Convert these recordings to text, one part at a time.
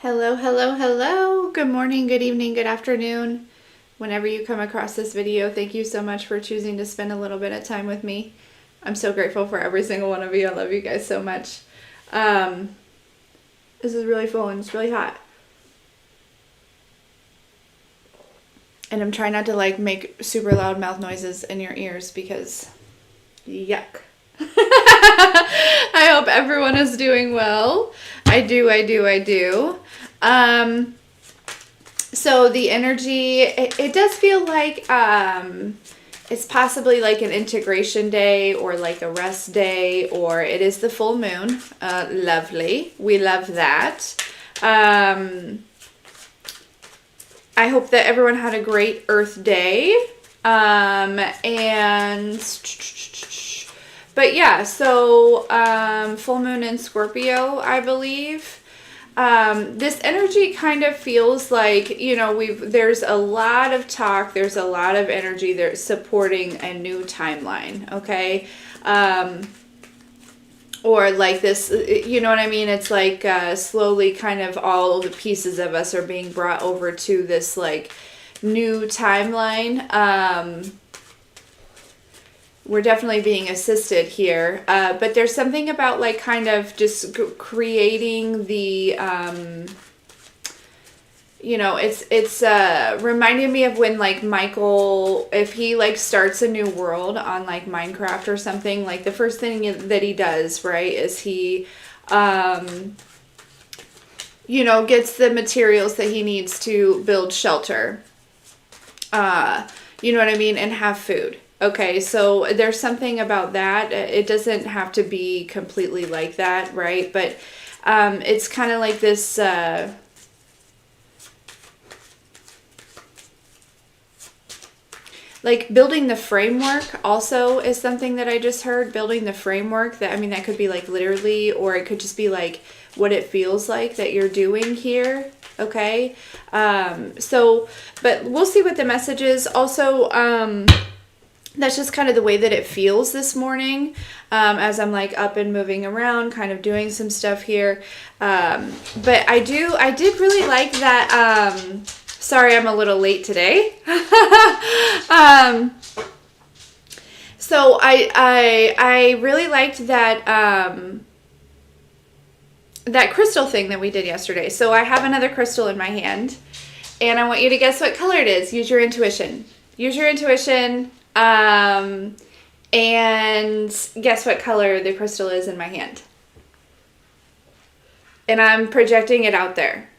Hello, hello, hello. Good morning, good evening, good afternoon. Whenever you come across this video, thank you so much for choosing to spend a little bit of time with me. I'm so grateful for every single one of you. I love you guys so much. This is really full and it's really hot. And I'm trying not to make super loud mouth noises in your ears because yuck. I hope everyone is doing well. I do. So the energy, it does feel like it's possibly like an integration day or like a rest day, or it is the full moon. Lovely. We love that. I hope that everyone had a great Earth Day. But yeah, so full moon in Scorpio, I believe. This energy kind of feels like, there's a lot of talk, there's a lot of energy there supporting a new timeline, okay? Or like this, you know what I mean? It's like slowly kind of all the pieces of us are being brought over to this like new timeline. We're definitely being assisted here, but there's something about like kind of just creating the, it's reminding me of when like Michael, if he like starts a new world on like Minecraft or something, like the first thing that he does, right, is he, gets the materials that he needs to build shelter, you know what I mean, and have food. Okay, so there's something about that. It doesn't have to be completely like that, right? But it's kind of like this, like building the framework also is something that I just heard. Building the framework, that could be like literally, or it could just be like what it feels like that you're doing here. Okay, but we'll see what the message is. Also, that's just kind of the way that it feels this morning, as I'm like up and moving around, kind of doing some stuff here. But I did really like that. Sorry, I'm a little late today. So I really liked that, that crystal thing that we did yesterday. So I have another crystal in my hand and I want you to guess what color it is. Use your intuition. And guess what color the crystal is in my hand. And I'm projecting it out there.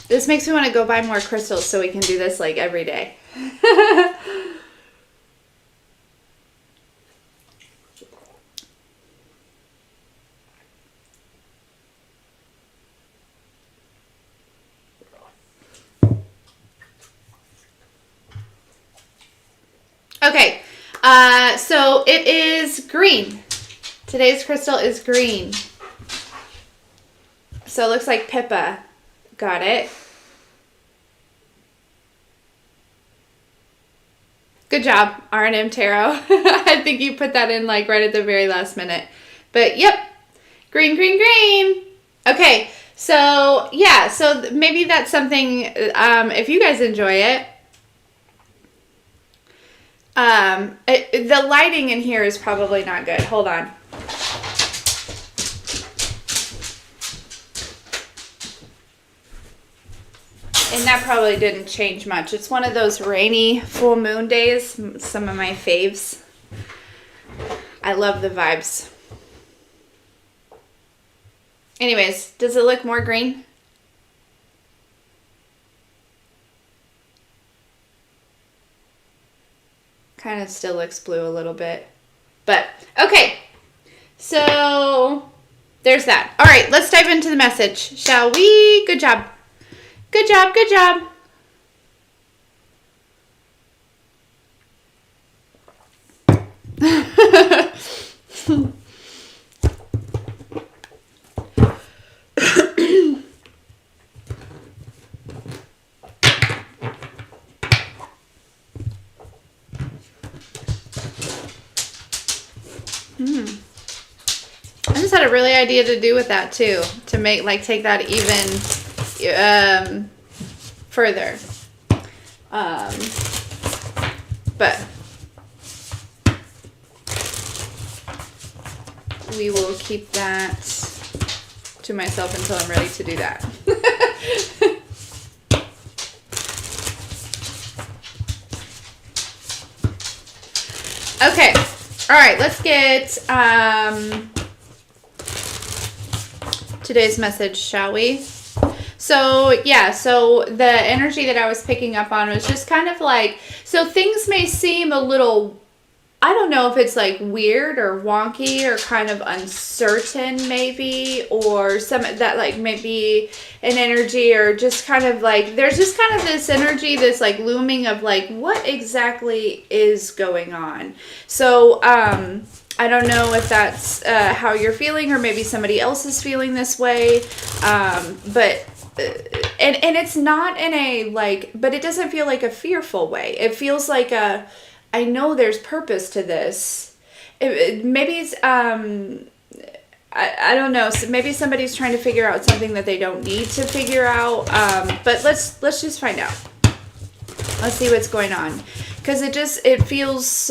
This makes me want to go buy more crystals so we can do this like every day. Okay, so it is green. Today's crystal is green. So it looks like Pippa. Got it. Good job, R&M Tarot. I think you put that in like right at the very last minute. But yep, green, green, green. Okay, so yeah, so maybe that's something, if you guys enjoy it. The lighting in here is probably not good. Hold on. And that probably didn't change much. It's one of those rainy full moon days. Some of my faves. I love the vibes. Anyways, does it look more green? Kind of still looks blue a little bit. But, okay. So, there's that. All right, let's dive into the message, shall we? Good job. Good job, good job. I just had a really idea to do with that too, to make like take that even further. But we will keep that to myself until I'm ready to do that. Okay. All right, let's get today's message, shall we? So, yeah, so the energy that I was picking up on was just kind of like, so things may seem a little, I don't know if it's like weird or wonky or kind of uncertain maybe, or some that like maybe an energy or just kind of like, there's just kind of this energy that's like looming of like, what exactly is going on? So, I don't know if that's how you're feeling or maybe somebody else is feeling this way, but and it's not in a like, but it doesn't feel like a fearful way. It feels like a, I know there's purpose to this. Maybe it's I don't know. So maybe somebody's trying to figure out something that they don't need to figure out. But let's just find out. Let's see what's going on, because it feels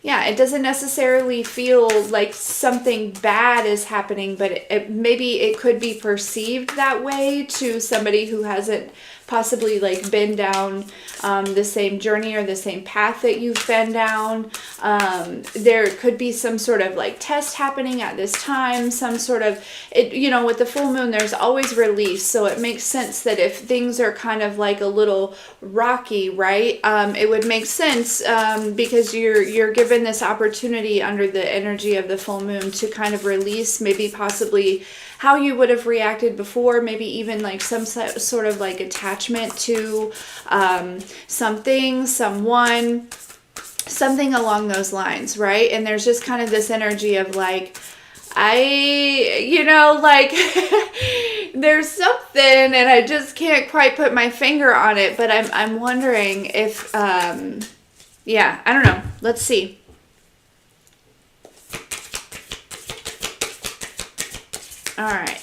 yeah, it doesn't necessarily feel like something bad is happening, but maybe it could be perceived that way to somebody who hasn't possibly like been down the same journey or the same path that you've been down. There could be some sort of like test happening at this time, some sort of, with the full moon, there's always release. So it makes sense that if things are kind of like a little rocky, right? It would make sense because you're given this opportunity under the energy of the full moon to kind of release maybe possibly how you would have reacted before, maybe even like some sort of like attachment to something, someone, something along those lines, right? And there's just kind of this energy of like, like there's something and I just can't quite put my finger on it, but I'm wondering if, yeah, I don't know. Let's see. All right.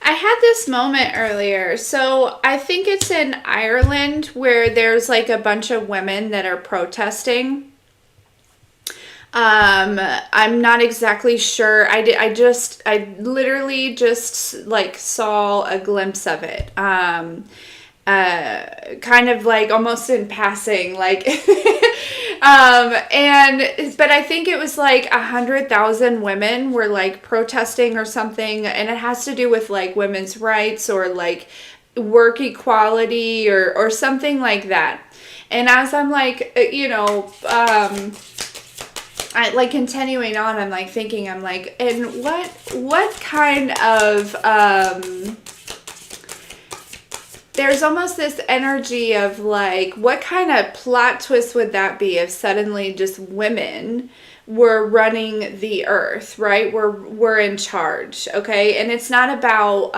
I had this moment earlier. So I think it's in Ireland where there's like a bunch of women that are protesting. I'm not exactly sure. I literally just like saw a glimpse of it. Kind of like almost in passing, like, but I think it was like 100,000 women were like protesting or something, and it has to do with like women's rights or like work equality or something like that. And as I'm like, I like continuing on, I'm like thinking, I'm like, and what kind of, there's almost this energy of like, what kind of plot twist would that be if suddenly just women were running the earth, right? We're in charge, okay? And it's not about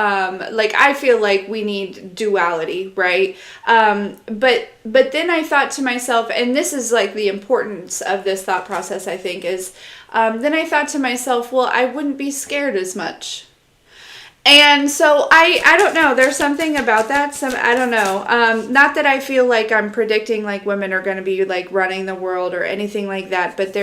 like, I feel like we need duality, right? But then I thought to myself, and this is like the importance of this thought process, I think, is then I thought to myself, well, I wouldn't be scared as much. And so I don't know. There's something about that. I don't know. Not that I feel like I'm predicting like women are going to be like running the world or anything like that. But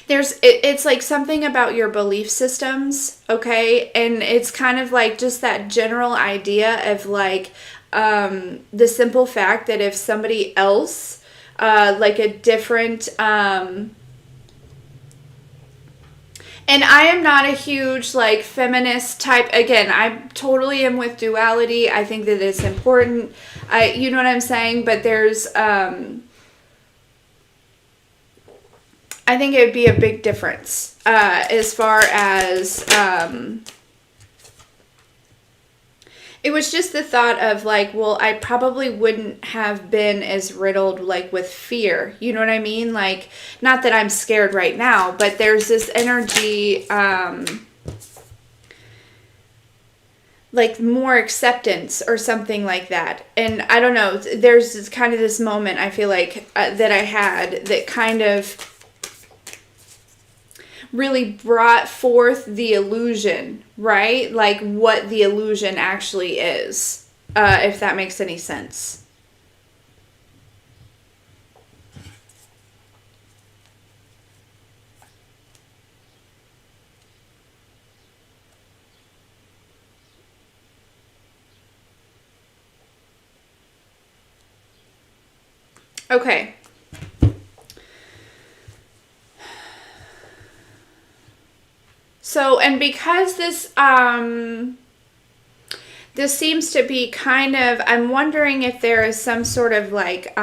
it's like something about your belief systems, okay? And it's kind of like just that general idea of like the simple fact that if somebody else, like a different and I am not a huge like feminist type. Again, I totally am with duality. I think that it's important. You know what I'm saying? But there's I think it would be a big difference as far as it was just the thought of like, well, I probably wouldn't have been as riddled like with fear. You know what I mean? Like, not that I'm scared right now, but there's this energy, like more acceptance or something like that. And I don't know, there's this kind of this moment I feel like that I had that kind of really brought forth the illusion, right? Like what the illusion actually is, if that makes any sense. Okay. So, and because this seems to be kind of, I'm wondering if there is some sort of like,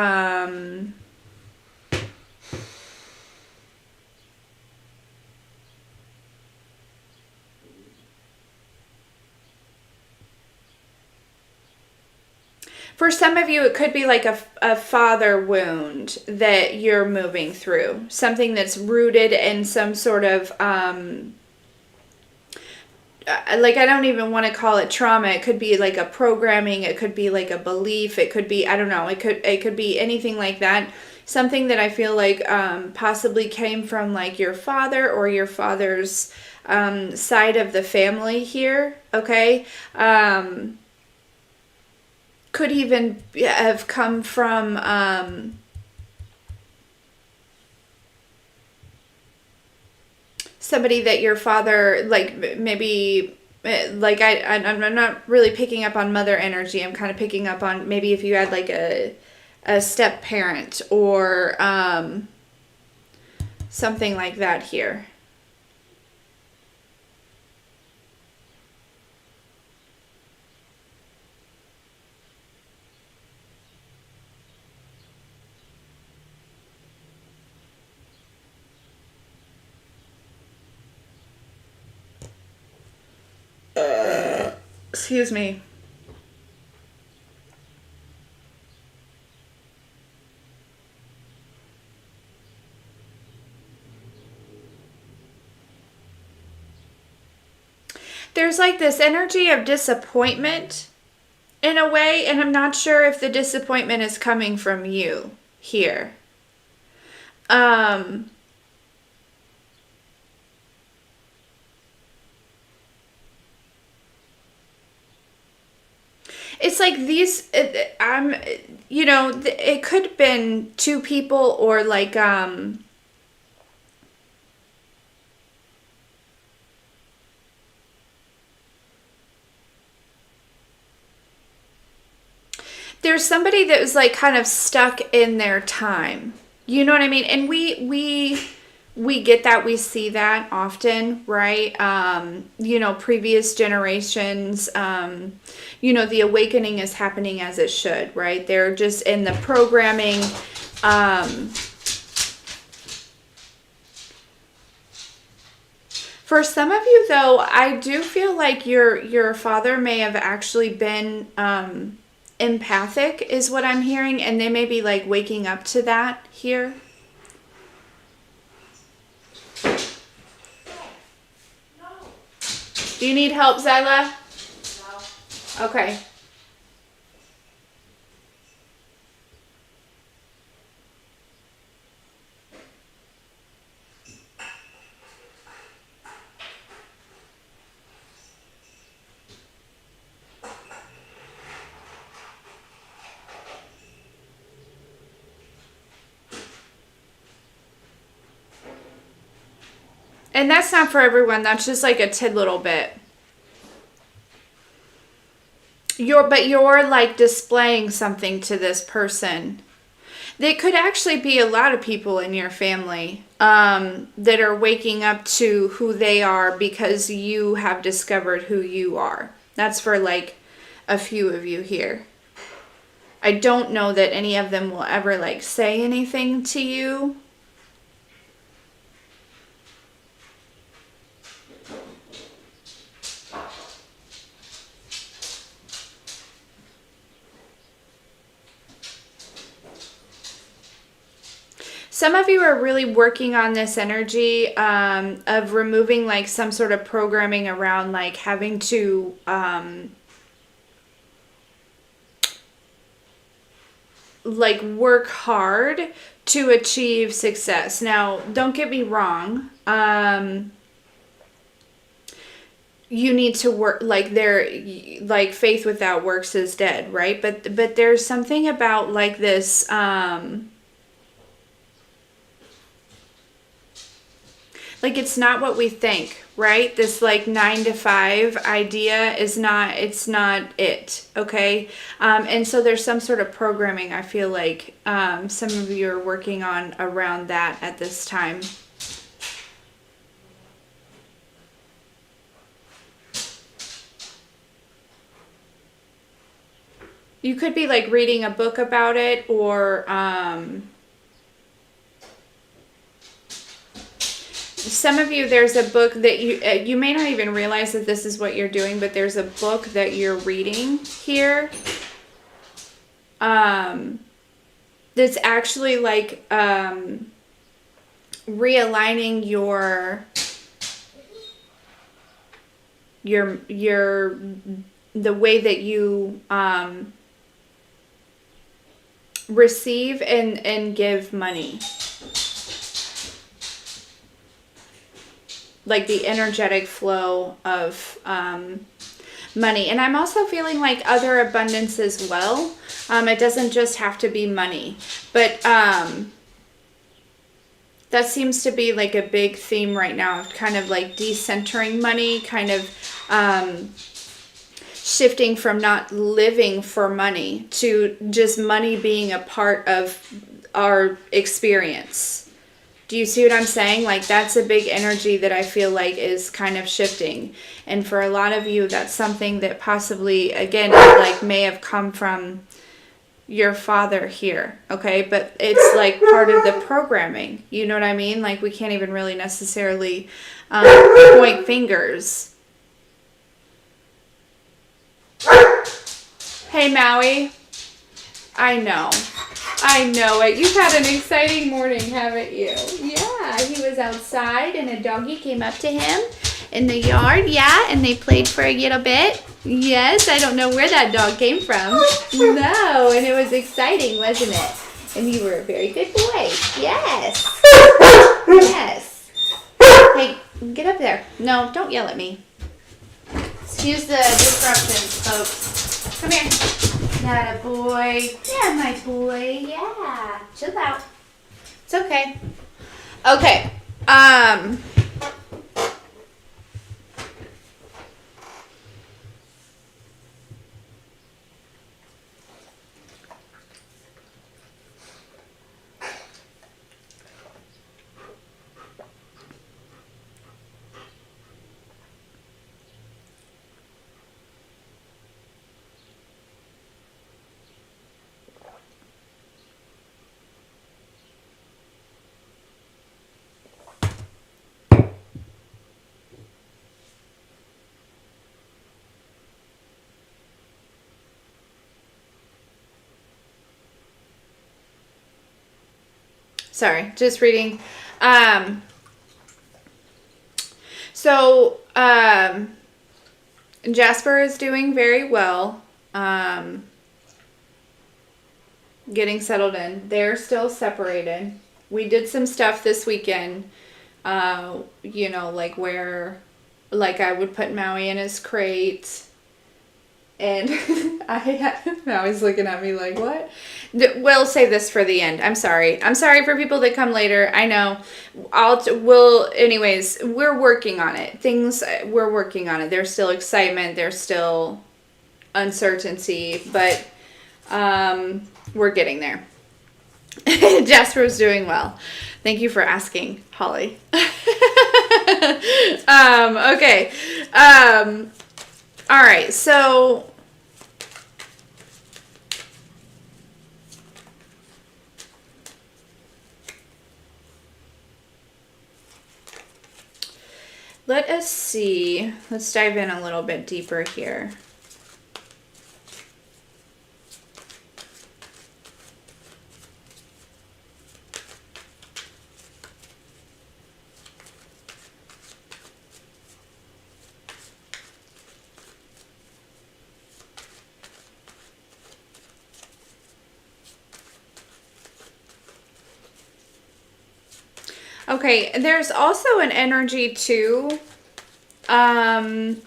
for some of you, it could be like a father wound that you're moving through. Something that's rooted in some sort of, like, I don't even want to call it trauma. It could be like a programming. It could be like a belief. It could be, I don't know. It could be anything like that. Something that I feel like possibly came from like your father or your father's side of the family here. Okay. Could even have come from somebody that your father, like maybe, like I'm not really picking up on mother energy. I'm kind of picking up on maybe if you had like a step parent or something like that here. Excuse me. There's like this energy of disappointment in a way, and I'm not sure if the disappointment is coming from you here. Um, it's like these, you know, it could have been two people or like, there's somebody that was like kind of stuck in their time. You know what I mean? And we get that, we see that often, right? You know, previous generations, you know, the awakening is happening as it should, right? They're just in the programming, For some of you, though, I do feel like your father may have actually been empathic, is what I'm hearing, and they may be like waking up to that here. Do you need help, Zyla? No. Okay. And that's not for everyone. That's just like a tid little bit. But you're like displaying something to this person. There could actually be a lot of people in your family that are waking up to who they are because you have discovered who you are. That's for like a few of you here. I don't know that any of them will ever like say anything to you. Some of you are really working on this energy of removing like some sort of programming around like having to like work hard to achieve success. Now, don't get me wrong. You need to work like faith without works is dead, right? But there's something about like this like it's not what we think, right? This like 9 to 5 idea is not, it's not it, okay? And so there's some sort of programming I feel like some of you are working on around that at this time. You could be like reading a book about it, or some of you, there's a book that you may not even realize that this is what you're doing, but there's a book that you're reading here that's actually like realigning the way that you receive and give money. Like the energetic flow of money. And I'm also feeling like other abundance as well. It doesn't just have to be money. But that seems to be like a big theme right now of kind of like decentering money, kind of shifting from not living for money to just money being a part of our experience. Do you see what I'm saying? Like that's a big energy that I feel like is kind of shifting. And for a lot of you, that's something that possibly, again, like may have come from your father here, okay? But it's like part of the programming. You know what I mean? Like we can't even really necessarily point fingers. Hey, Maui. I know it. You've had an exciting morning, haven't you? Yeah, he was outside and a doggy came up to him in the yard, yeah, and they played for a little bit. Yes, I don't know where that dog came from. No, and it was exciting, wasn't it? And you were a very good boy. Yes. Yes. Hey, get up there. No, don't yell at me. Excuse the disruptions, folks. Come here. That a boy. Yeah, my boy. Yeah. Chill out. It's okay. Okay. Sorry, just reading. So Jasper is doing very well. Getting settled in. They're still separated. We did some stuff this weekend. Like where, like I would put Maui in his crate. And Maui's looking at me like, what? We'll save this for the end. I'm sorry. I'm sorry for people that come later. I know. Anyways, we're working on it. We're working on it. There's still excitement. There's still uncertainty, but we're getting there. Jasper's doing well. Thank you for asking, Holly. Okay. All right, so let us see. Let's dive in a little bit deeper here. Okay, there's also an energy too. And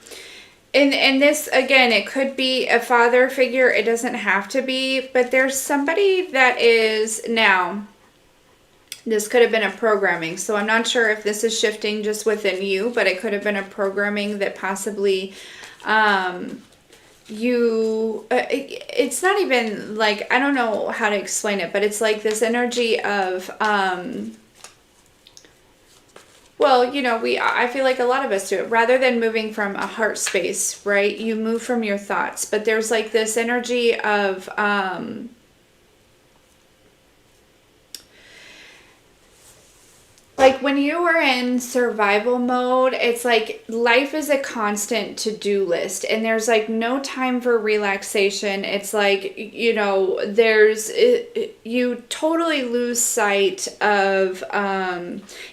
this, again, it could be a father figure. It doesn't have to be, but there's somebody that is now. This could have been a programming. So I'm not sure if this is shifting just within you, but it could have been a programming that possibly it's not even like, I don't know how to explain it, but it's like this energy of I feel like a lot of us do it. Rather than moving from a heart space, right? You move from your thoughts. But there's like this energy of like when you are in survival mode, it's like life is a constant to-do list and there's like no time for relaxation. It's like, you totally lose sight of,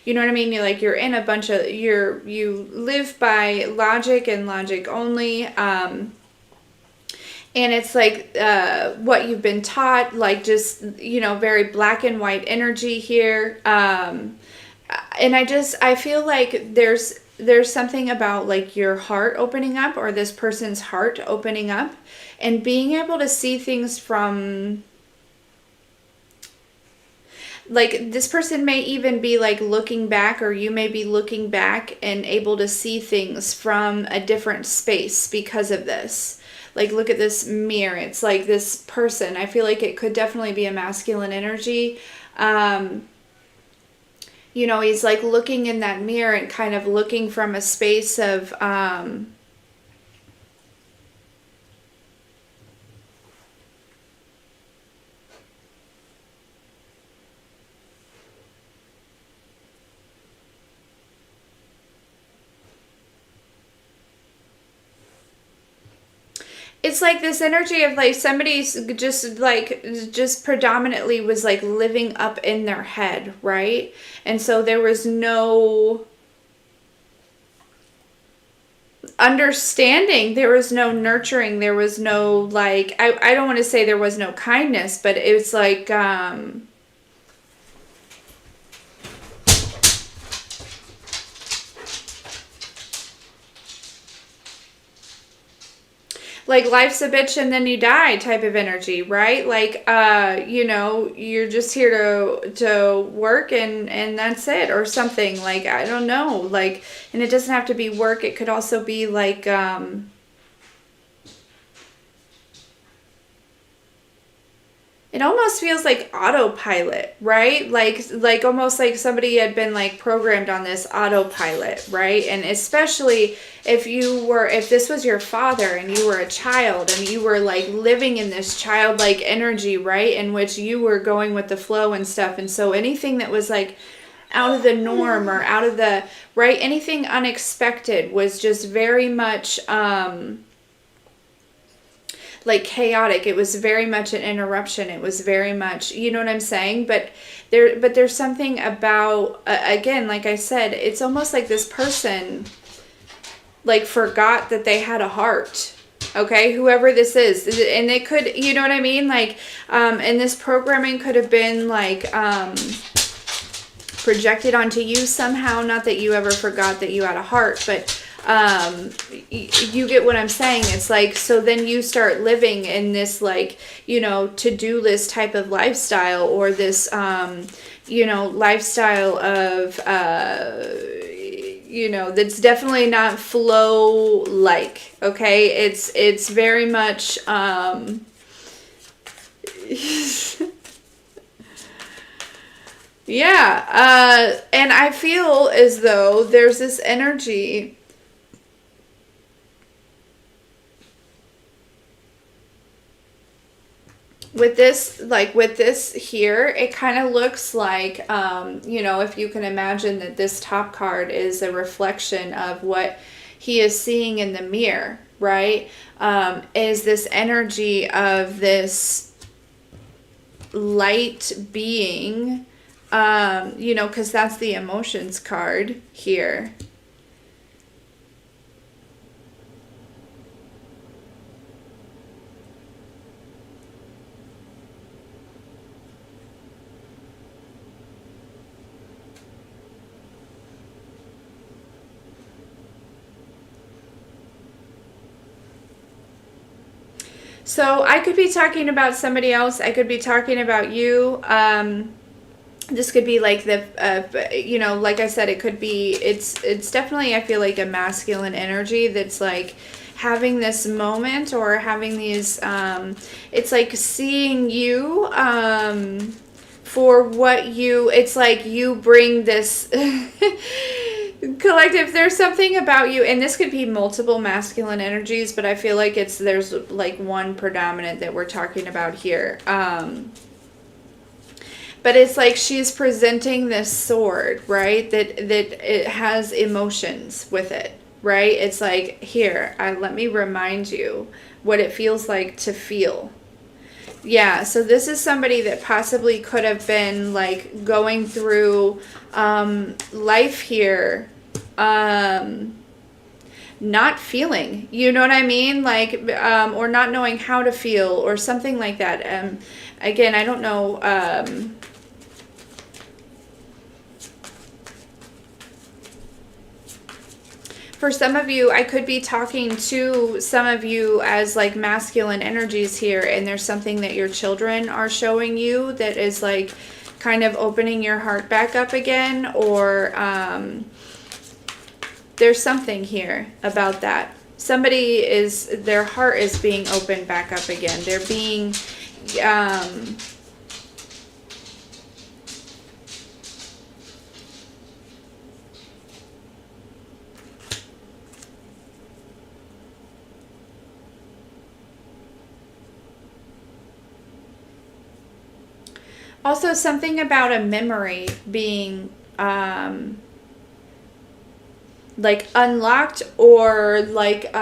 you know what I mean? You're in a bunch of, you live by logic and logic only. And it's like what you've been taught, like just, very black and white energy here. And I feel like there's something about like your heart opening up or this person's heart opening up and being able to see things from like this person may even be like looking back, or you may be looking back and able to see things from a different space because of this. Like, look at this mirror. It's like this person. I feel like it could definitely be a masculine energy. He's like looking in that mirror and kind of looking from a space of, it's like this energy of like somebody's just predominantly was like living up in their head, right? And so there was no understanding, there was no nurturing, there was no like, I don't want to say there was no kindness, but it was like, like life's a bitch and then you die type of energy, right? Like, you're just here to work and that's it, or something. Like, I don't know. Like, and it doesn't have to be work. It could also be like, it almost feels like autopilot, right? Like almost like somebody had been like programmed on this autopilot, right? And especially if this was your father and you were a child and you were like living in this childlike energy, right? In which you were going with the flow and stuff. And so anything that was like out of the norm or out of the, right? Anything unexpected was just very much, like chaotic. It was very much an interruption. It was very much, you know what I'm saying? But there's something about, again, like I said, it's almost like this person like forgot that they had a heart. Okay, whoever this is, and it could, you know what I mean? Like, and this programming could have been like projected onto you somehow. Not that you ever forgot that you had a heart, but you get what I'm saying. It's like, so then you start living in this, like, you know, to-do list type of lifestyle, or this, you know, lifestyle of, you know, that's definitely not flow like, okay? It's very much, yeah, and I feel as though there's this energy with this, like with this here, it kind of looks like, you know, if you can imagine that this top card is a reflection of what he is seeing in the mirror, right? Is this energy of this light being, you know, because that's the emotions card here. So I could be talking about somebody else. I could be talking about you. This could be like the, you know, like I said, it could be, it's definitely, I feel like a masculine energy that's like having this moment, or having these, it's like seeing you, for what you, it's like you bring this collective, there's something about you, and this could be multiple masculine energies, but I feel like there's like one predominant that we're talking about here. But it's like she's presenting this sword, right? That it has emotions with it, right? It's like, here, let me remind you what it feels like to feel. Yeah, so this is somebody that possibly could have been like going through life here, not feeling, you know what I mean? Like, or not knowing how to feel, or something like that. Again, I don't know. For some of you, I could be talking to some of you as like masculine energies here, and there's something that your children are showing you that is like kind of opening your heart back up again, or there's something here about that. Somebody is, their heart is being opened back up again. They're being, also something about a memory being like unlocked, or like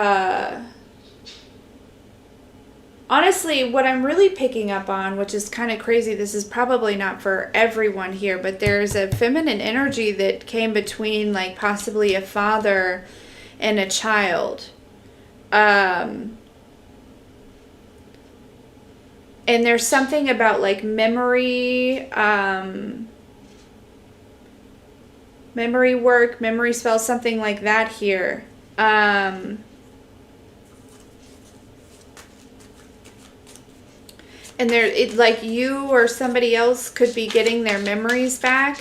honestly, what I'm really picking up on, which is kind of crazy, this is probably not for everyone here, but there's a feminine energy that came between like possibly a father and a child. And there's something about like memory, memory work, memory spells, something like that here. And there, it like you or somebody else could be getting their memories back.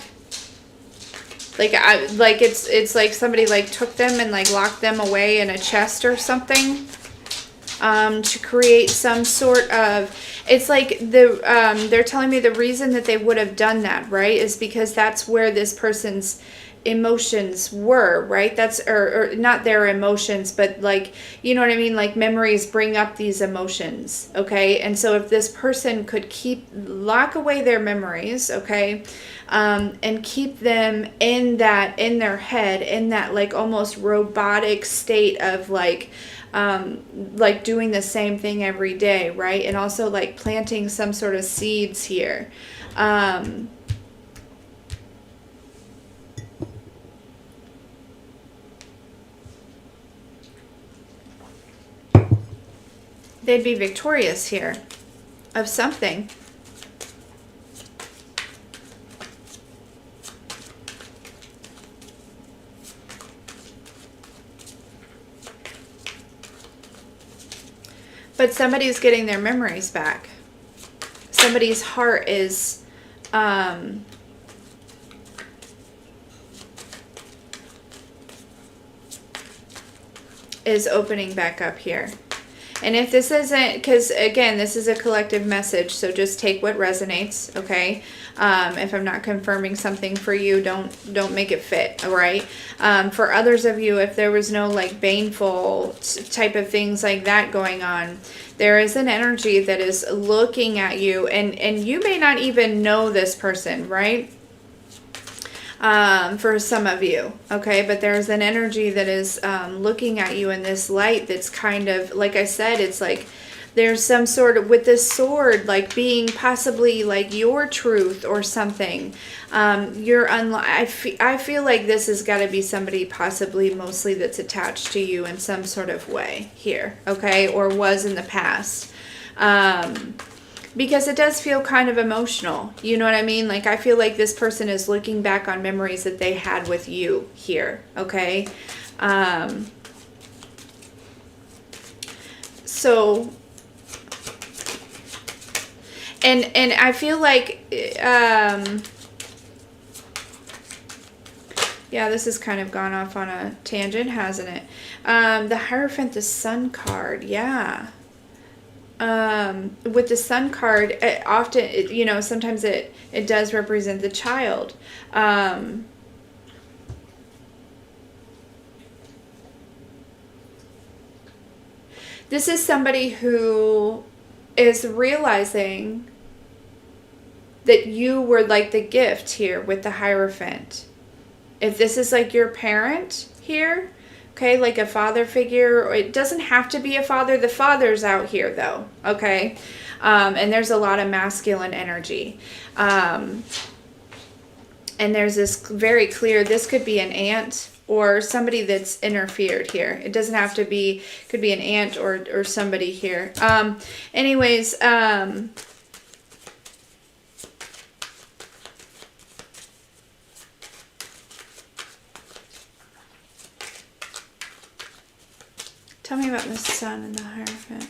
Like it's like somebody like took them and like locked them away in a chest or something. To create some sort of, it's like they're telling me the reason that they would have done that, right, is because that's where this person's emotions were, right? That's, or not their emotions, but like, you know what I mean? Like memories bring up these emotions, okay? And so if this person could lock away their memories, okay, and keep them in their head, in that like almost robotic state of like, like doing the same thing every day, right? And also like planting some sort of seeds here. They'd be victorious here of something. But somebody's getting their memories back. Somebody's heart is opening back up here. And if this isn't, because again, this is a collective message, so just take what resonates, okay? If I'm not confirming something for you, don't make it fit, all right? For others of you, if there was no like baneful type of things like that going on, there is an energy that is looking at you, and you may not even know this person, right? For some of you, okay, but there's an energy that is looking at you in this light that's kind of, like I said, it's like there's some sort of, with this sword, like being possibly like your truth or something. I feel like this has got to be somebody possibly mostly that's attached to you in some sort of way here, okay, or was in the past. Because it does feel kind of emotional. You know what I mean? Like, I feel like this person is looking back on memories that they had with you here, okay? So, and I feel like, yeah, this has kind of gone off on a tangent, hasn't it? The Hierophant, the Sun card, yeah. With the Sun card, sometimes it does represent the child. This is somebody who is realizing that you were like the gift here with the Hierophant. If this is like your parent here, okay, like a father figure, or it doesn't have to be a father. The father's out here though, okay? And there's a lot of masculine energy. And there's this very clear, this could be an aunt or somebody that's interfered here. It doesn't have to be, could be an aunt or somebody here. Anyways, tell me about the Sun and the Hierophant.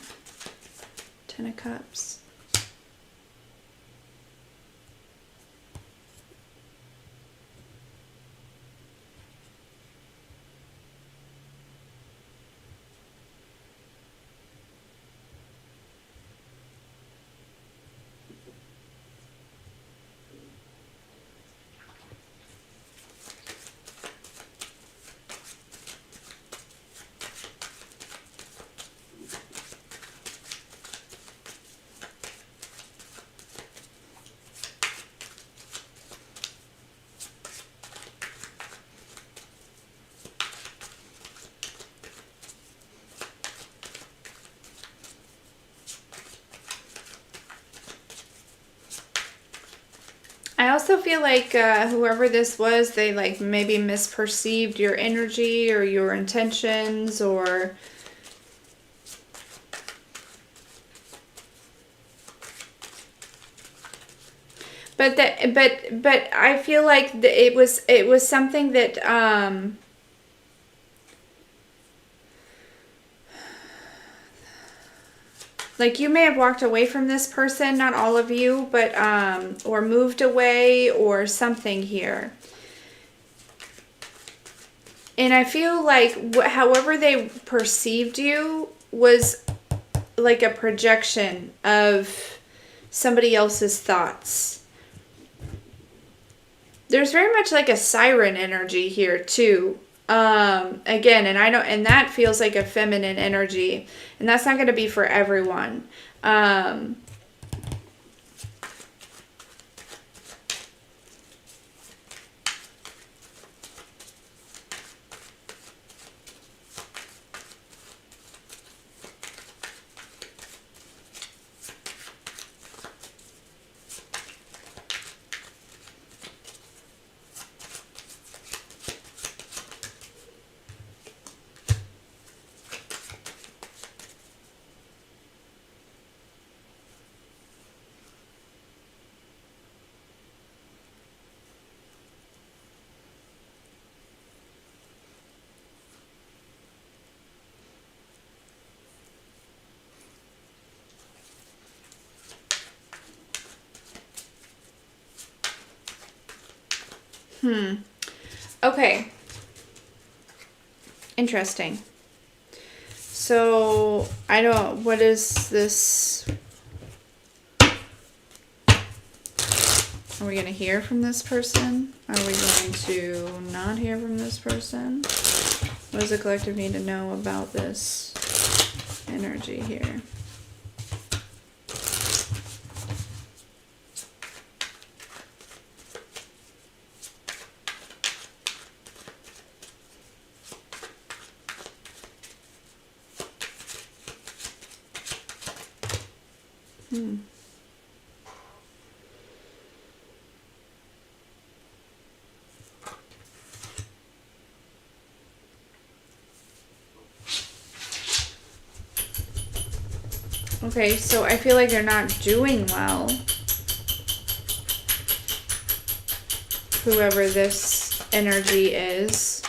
Ten of Cups. I also feel like whoever this was, they like maybe misperceived your energy or your intentions, or but I feel like it was something that like you may have walked away from this person, not all of you, but or moved away or something here. And I feel like however they perceived you was like a projection of somebody else's thoughts. There's very much like a siren energy here too. Again, and that feels like a feminine energy, and that's not going to be for everyone. Okay. Interesting. So, what is this? Are we going to hear from this person? Are we going to not hear from this person? What does the collective need to know about this energy here? Okay, so I feel like they're not doing well. Whoever this energy is.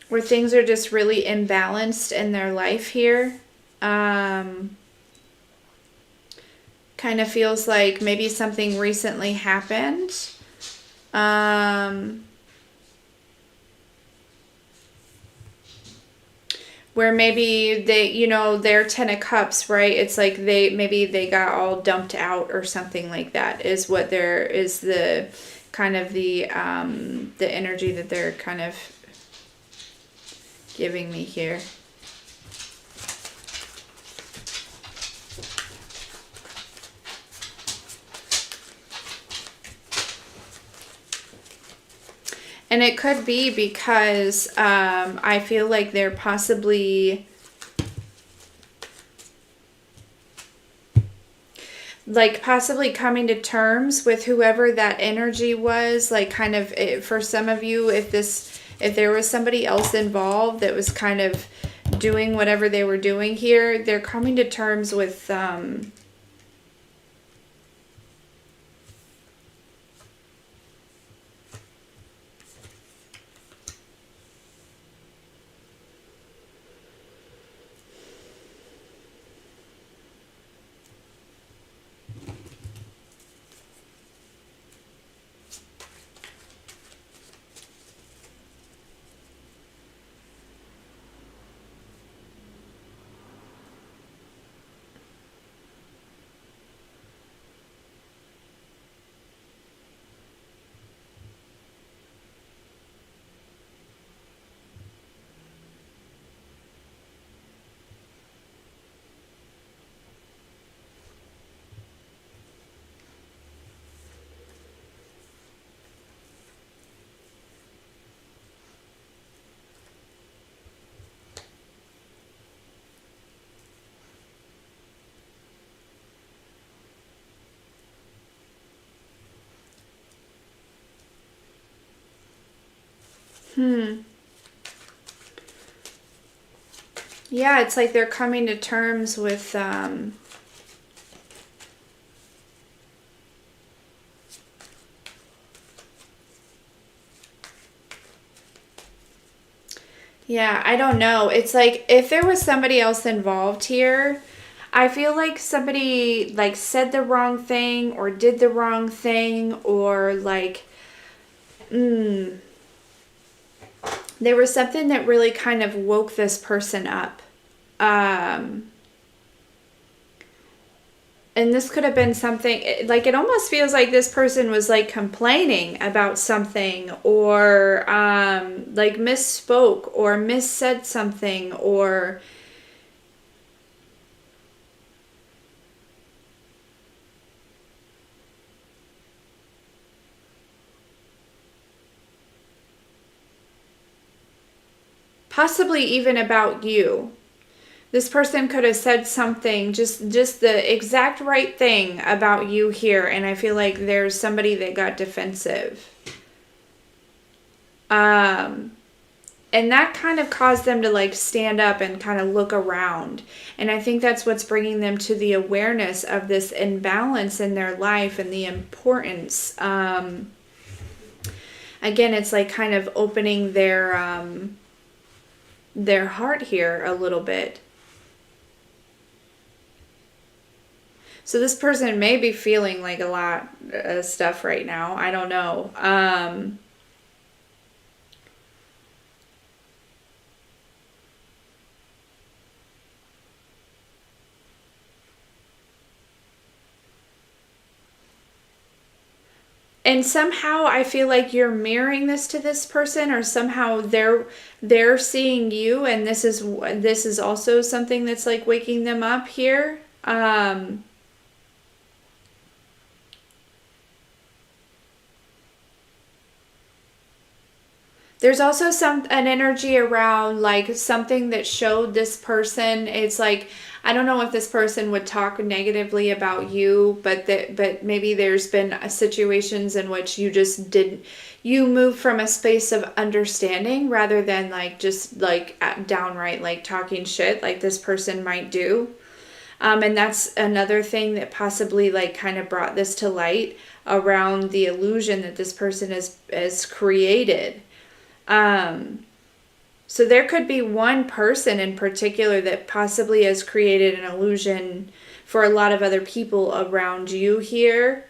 Where things are just really imbalanced in their life here. Kind of feels like maybe something recently happened. Where maybe they, they're 10 of cups, right? It's like they got all dumped out or something like that is what there is the kind of the energy that they're kind of giving me here. And it could be because I feel like they're possibly coming to terms with whoever that energy was. Like kind of for some of you, if there was somebody else involved that was kind of doing whatever they were doing here, they're coming to terms with yeah, it's like they're coming to terms with yeah, I don't know. It's like if there was somebody else involved here, I feel like somebody like said the wrong thing or did the wrong thing or like there was something that really kind of woke this person up. And this could have been something like it almost feels like this person was like complaining about something or like misspoke or missaid something or possibly even about you. This person could have said something, just the exact right thing about you here, and I feel like there's somebody that got defensive. And that kind of caused them to like stand up and kind of look around. And I think that's what's bringing them to the awareness of this imbalance in their life and the importance. Again, it's like kind of opening their heart here a little bit. So this person may be feeling like a lot of stuff right now. I don't know. And somehow I feel like you're mirroring this to this person, or somehow they're seeing you, and this is also something that's like waking them up here. There's also an energy around like something that showed this person. It's like, I don't know if this person would talk negatively about you, but maybe there's been situations in which you move from a space of understanding rather than like just like downright like talking shit like this person might do. And that's another thing that possibly like kind of brought this to light around the illusion that this person has created. So there could be one person in particular that possibly has created an illusion for a lot of other people around you here.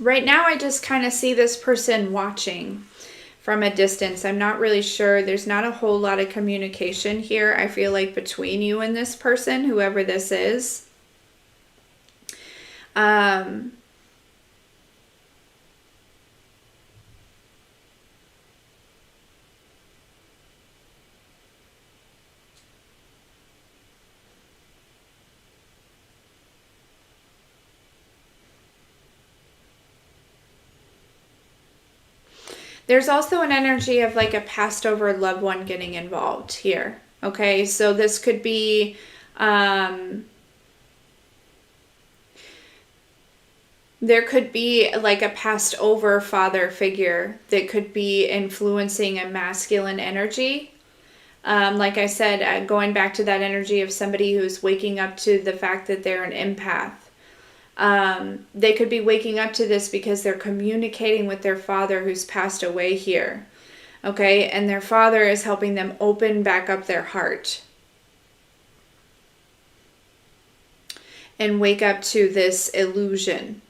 Right now, I just kind of see this person watching from a distance. I'm not really sure. There's not a whole lot of communication here, I feel like, between you and this person, whoever this is. Um, There's also an energy of like a passed over loved one getting involved here. Okay, so this could be there could be like a passed over father figure that could be influencing a masculine energy. Like I said, going back to that energy of somebody who's waking up to the fact that they're an empath. They could be waking up to this because they're communicating with their father who's passed away here. Okay, and their father is helping them open back up their heart and wake up to this illusion.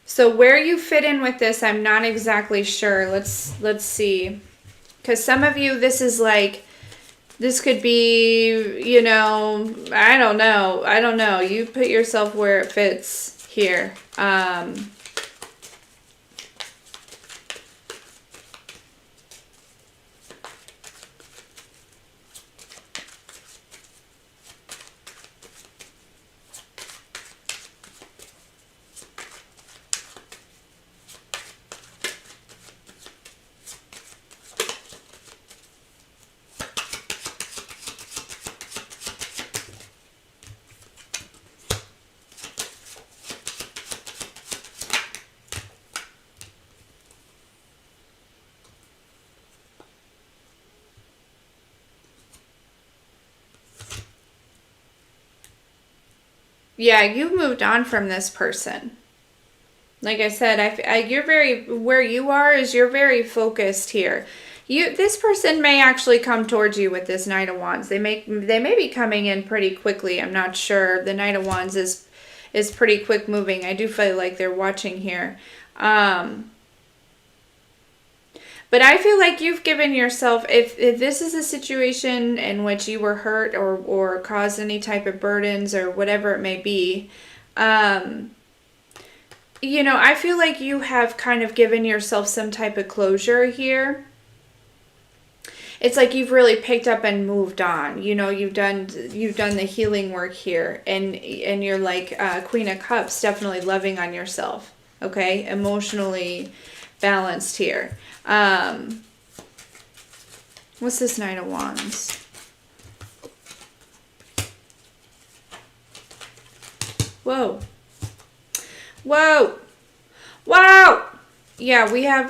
So where you fit in with this, I'm not exactly sure. Let's see. Because some of you, this is like, this could be, I don't know. I don't know. You put yourself where it fits here. Yeah, you've moved on from this person. Like I said, you're very, where you are is you're very focused here. This person may actually come towards you with this Knight of Wands. They may be coming in pretty quickly. I'm not sure. The Knight of Wands is pretty quick moving. I do feel like they're watching here. But I feel like you've given yourself, if this is a situation in which you were hurt or caused any type of burdens or whatever it may be, I feel like you have kind of given yourself some type of closure here. it's like you've really picked up and moved on. You know, you've done the healing work here, and you're like Queen of Cups, definitely loving on yourself. Okay, emotionally balanced here. What's this Knight of Wands? Whoa. Whoa. Wow. Yeah, we have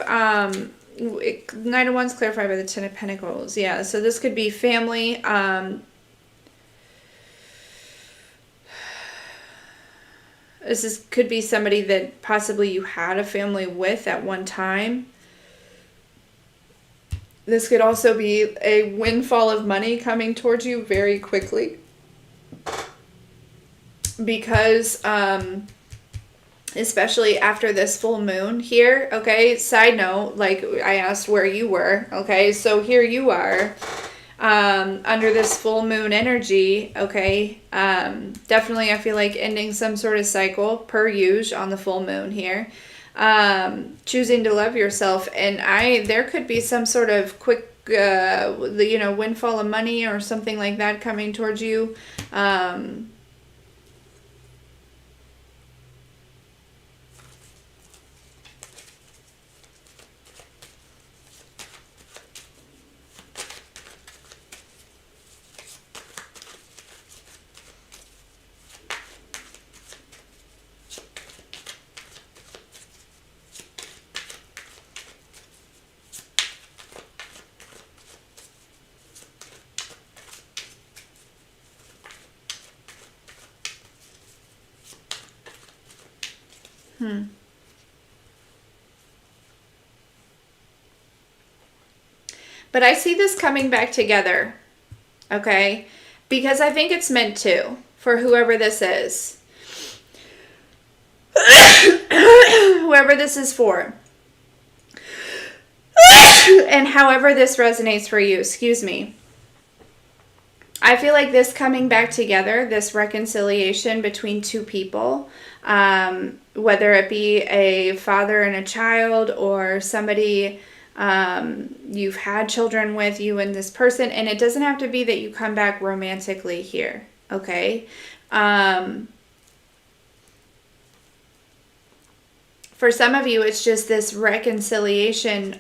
Knight of Wands clarified by the Ten of Pentacles. Yeah, so this could be family. This could be somebody that possibly you had a family with at one time. This could also be a windfall of money coming towards you very quickly. Because, especially after this full moon here, okay? Side note, like I asked where you were, okay? So here you are, under this full moon energy, okay? Definitely I feel like ending some sort of cycle, per usual, on the full moon here. Choosing to love yourself, and there could be some sort of quick windfall of money or something like that coming towards you. But I see this coming back together, okay? Because I think it's meant to, for whoever this is. Whoever this is for. And however this resonates for you, excuse me. I feel like this coming back together, this reconciliation between two people, whether it be a father and a child or somebody you've had children with, you and this person, and it doesn't have to be that you come back romantically here, okay? For some of you, it's just this reconciliation,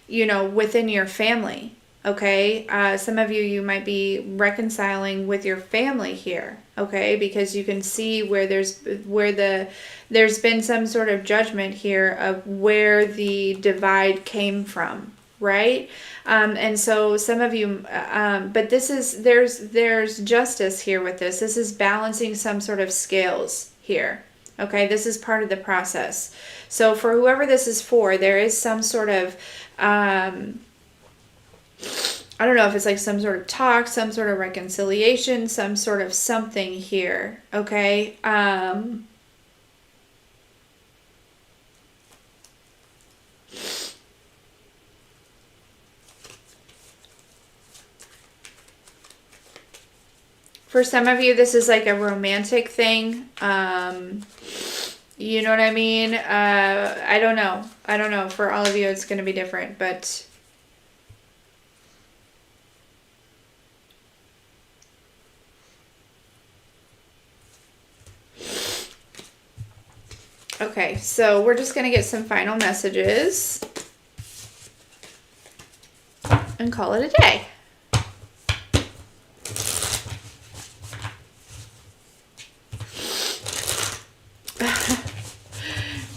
within your family. Okay, some of you might be reconciling with your family here, okay, because you can see where there's been some sort of judgment here of where the divide came from, right? And so some of you, but there's justice here with this. This is balancing some sort of scales here. Okay, this is part of the process. So for whoever this is for, there is some sort of I don't know if it's like some sort of talk, some sort of reconciliation, some sort of something here, okay? For some of you, this is like a romantic thing. You know what I mean? I don't know. For all of you, it's going to be different, but... Okay, so we're just going to get some final messages and call it a day.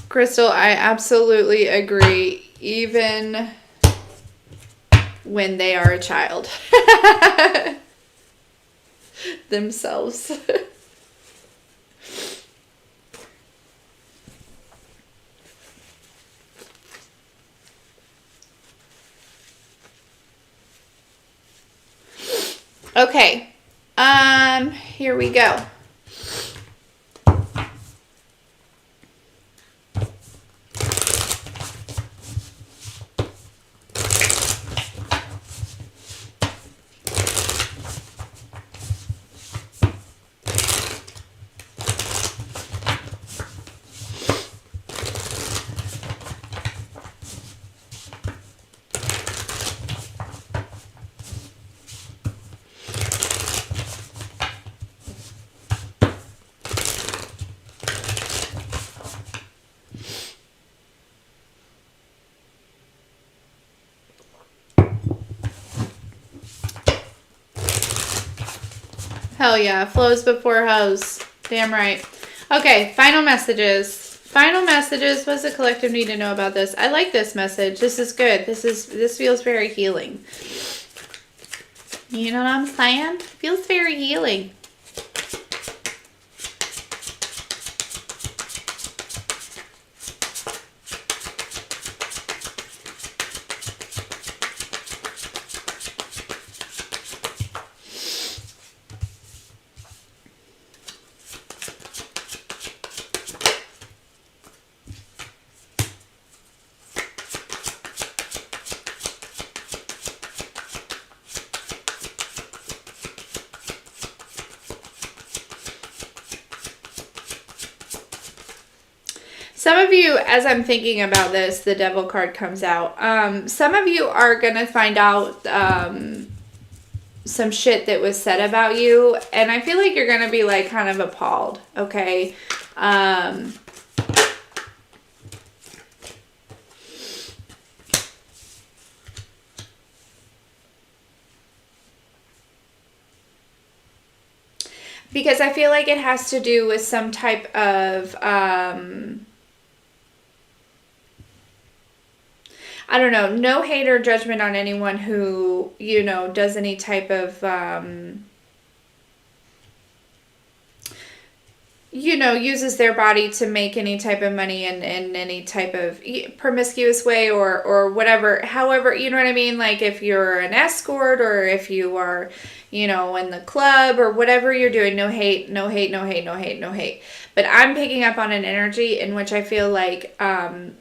Crystal, I absolutely agree, even when they are a child themselves. Okay, here we go. Hell yeah. Flows before hoes. Damn right. Okay, final messages. Final messages. What does the collective need to know about this? I like this message. This is good. This feels very healing. You know what I'm saying? Feels very healing. Some of you, as I'm thinking about this, the Devil card comes out. Some of you are going to find out some shit that was said about you. And I feel like you're going to be like kind of appalled. Okay. Because I feel like it has to do with some type of, I don't know, no hate or judgment on anyone who, you know, does any type of, you know, uses their body to make any type of money in any type of promiscuous way or whatever. However, you know what I mean? Like if you're an escort or if you are, you know, in the club or whatever you're doing, no hate, no hate, no hate, no hate, no hate. But I'm picking up on an energy in which I feel like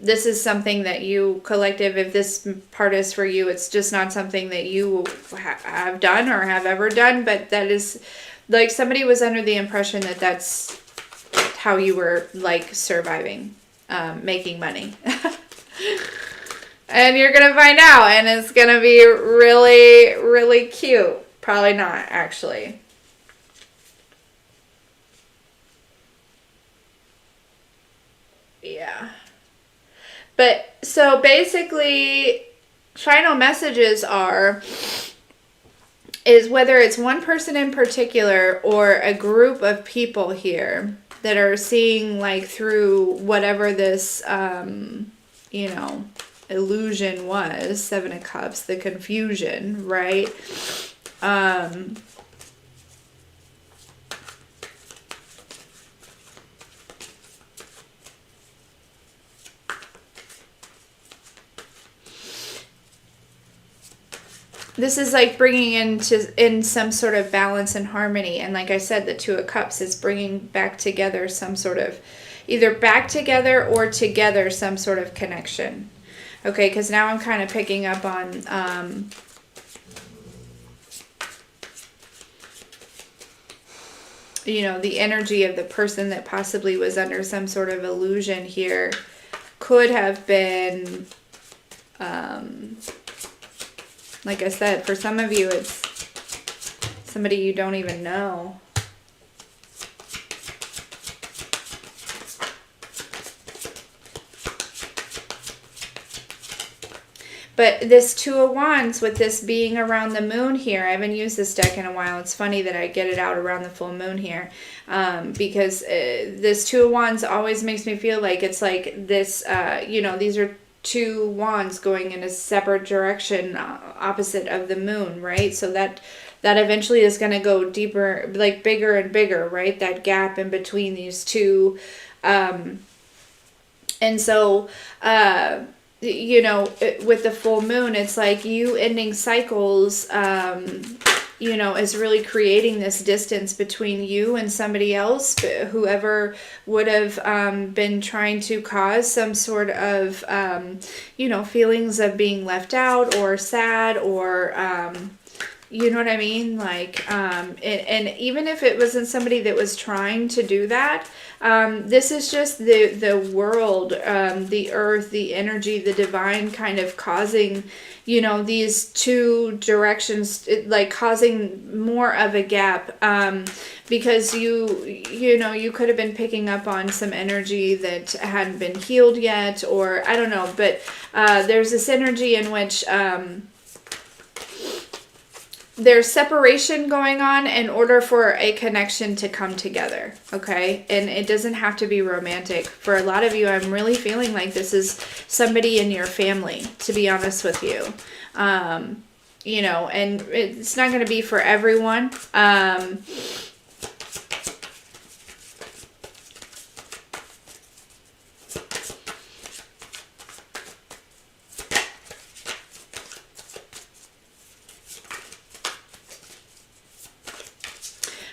this is something that you, collective, if this part is for you, it's just not something that you have done or have ever done. But that is like somebody was under the impression that that's how you were like surviving, making money. And you're going to find out and it's going to be really, really cute. Probably not, actually. Yeah. But so basically, final messages is whether it's one person in particular or a group of people here that are seeing like through whatever this, you know, illusion was, Seven of Cups, the confusion, right? This is like bringing in some sort of balance and harmony. And like I said, the Two of Cups is bringing back together some sort of, either back together or together some sort of connection. Okay, because now I'm kind of picking up on, you know, the energy of the person that possibly was under some sort of illusion here could have been, like I said, for some of you, it's somebody you don't even know. But this Two of Wands, with this being around the moon here, I haven't used this deck in a while. It's funny that I get it out around the full moon here. Because this Two of Wands always makes me feel like it's like this, you know, these are two wands going in a separate direction opposite of the moon, right? So that eventually is going to go deeper, like bigger and bigger, right? That gap in between these two. And so, you know, with the full moon, it's like you ending cycles, you know, is really creating this distance between you and somebody else, whoever would have been trying to cause some sort of, you know, feelings of being left out or sad or, you know what I mean? Like, and even if it wasn't somebody that was trying to do that, this is just the world, the earth, the energy, the divine kind of causing, you know, these two directions, like causing more of a gap, because you know, you could have been picking up on some energy that hadn't been healed yet, or I don't know, but there's this energy in which, there's separation going on in order for a connection to come together, okay? And it doesn't have to be romantic. For a lot of you, I'm really feeling like this is somebody in your family, to be honest with you. You know, and it's not going to be for everyone.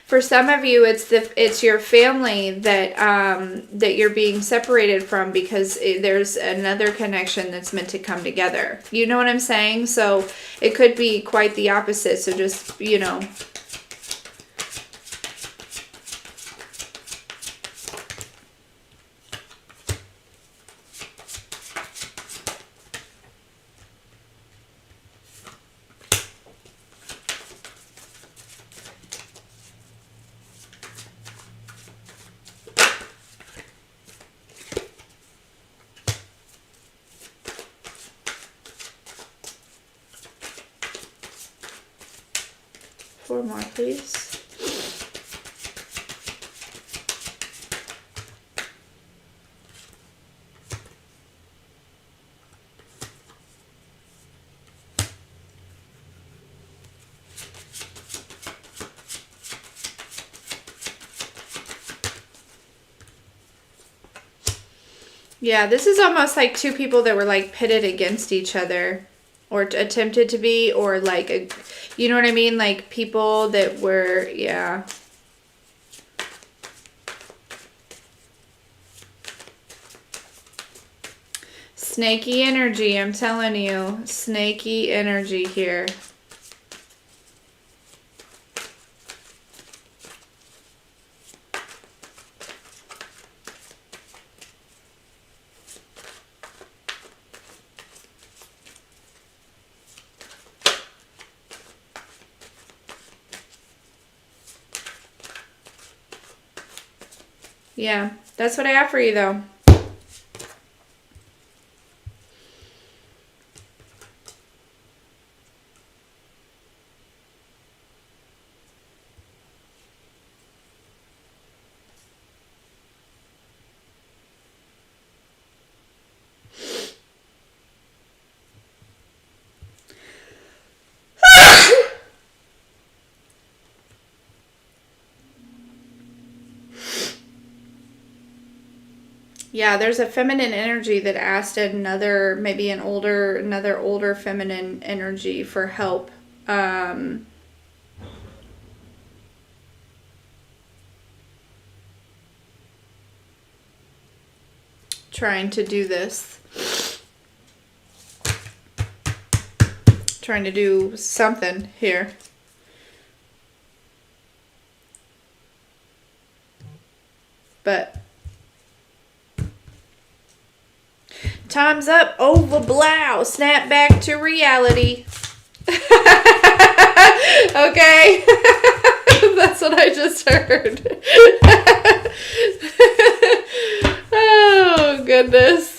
For some of you, it's your family that that you're being separated from because there's another connection that's meant to come together. You know what I'm saying? So it could be quite the opposite. So just, you know. Four more, please. Yeah, this is almost like two people that were like pitted against each other, or attempted to be, or like, you know what I mean? Like people that were, yeah. Snaky energy, I'm telling you. Snaky energy here. Yeah, that's what I have for you, though. Yeah, there's a feminine energy that asked another, maybe another older feminine energy for help. Trying to do this. Trying to do something here. But time's up. Over blow. Snap back to reality. Okay. That's what I just heard. Oh, goodness.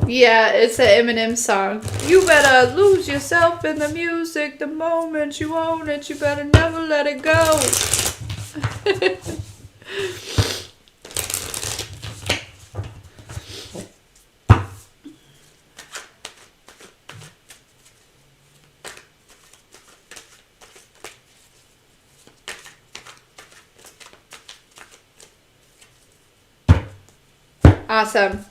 Yeah, it's an Eminem song. You better lose yourself in the music the moment you own it. You better never let it go. Awesome.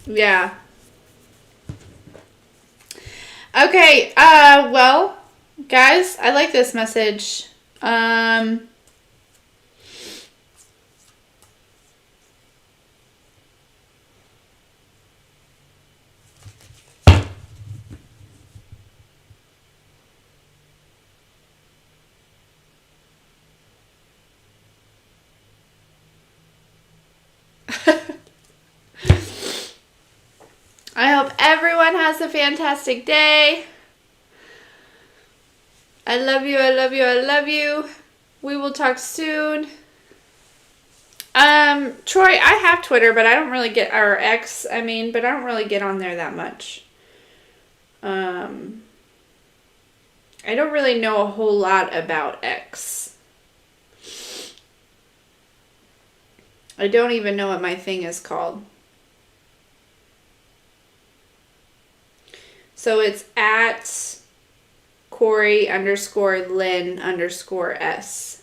Yeah. Okay, well, guys, I like this message. I hope everyone has a fantastic day. I love you, I love you, I love you. We will talk soon. Troy, I have Twitter, but I don't really get, or X, I mean, but I don't really get on there that much. I don't really know a whole lot about X. I don't even know what my thing is called. So it's at Corie_Lynn_S.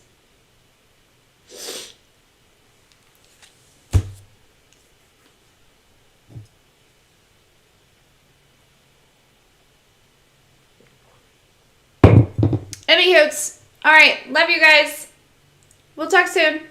Anywho, all right, love you guys. We'll talk soon.